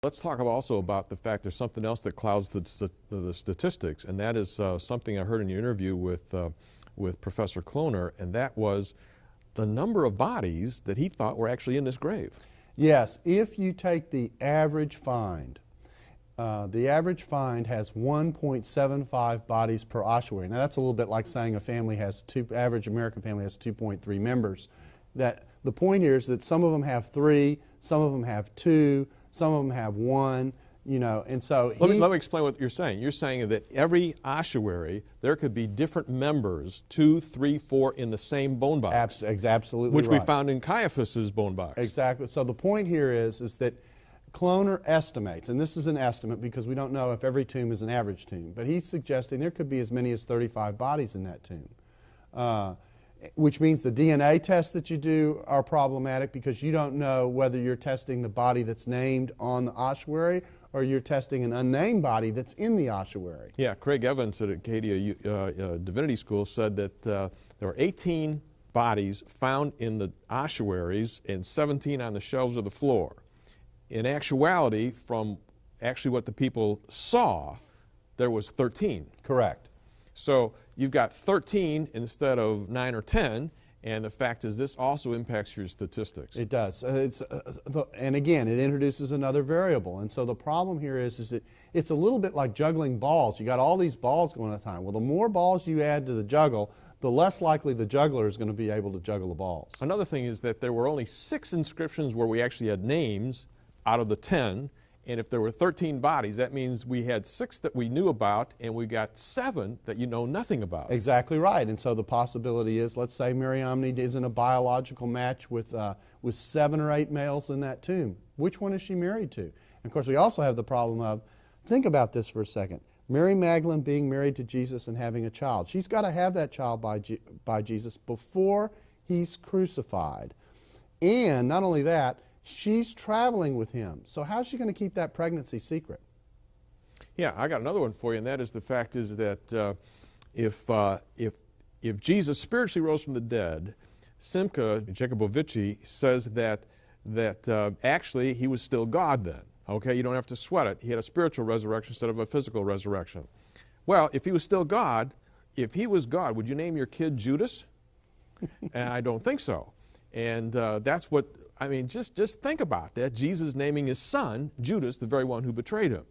let's talk also about the fact there's something else that clouds the statistics, and that is something I heard in your interview with Professor Kloner, and that was the number of bodies that he thought were actually in this grave. Yes, if you take the average find has 1.75 bodies per ossuary. Now that's a little bit like saying average American family has 2.3 members. That the point here is that some of them have 3, some of them have 2, some of them have 1. And so let me explain what you're saying. You're saying that every ossuary, there could be different members, 2, 3, 4, in the same bone box. Absolutely which right. we found in Caiaphas's bone box. Exactly. So the point here is that Kloner estimates, and this is an estimate because we don't know if every tomb is an average tomb, but he's suggesting there could be as many as 35 bodies in that tomb. Which means the DNA tests that you do are problematic because you don't know whether you're testing the body that's named on the ossuary or you're testing an unnamed body that's in the ossuary. Yeah, Craig Evans at Acadia Divinity School said that there were 18 bodies found in the ossuaries and 17 on the shelves of the floor. In actuality, from actually what the people saw, there was 13. Correct. So you've got 13 instead of 9 or 10, and the fact is this also impacts your statistics. It does. And again, it introduces another variable. And so the problem here is that it's a little bit like juggling balls. You got all these balls going at a time. Well, the more balls you add to the juggle, the less likely the juggler is going to be able to juggle the balls. Another thing is that there were only 6 inscriptions where we actually had names out of the 10. And if there were 13 bodies, that means we had 6 that we knew about, and we got 7 that you know nothing about. Exactly right. And so the possibility is, let's say Mariamne is in a biological match with 7 or 8 males in that tomb. Which one is she married to? And of course, we also have the problem of, think about this for a second. Mary Magdalene being married to Jesus and having a child. She's got to have that child by Jesus before he's crucified. And not only that, she's traveling with him. So how's she going to keep that pregnancy secret? Yeah, I got another one for you, and that is the fact is that if Jesus spiritually rose from the dead, Simcha Jacobovici says that actually he was still God then. Okay, you don't have to sweat it. He had a spiritual resurrection instead of a physical resurrection. Well, if he was still God, would you name your kid Judas? And I don't think so. And that's what, I mean, just think about that. Jesus naming his son, Judas, the very one who betrayed him.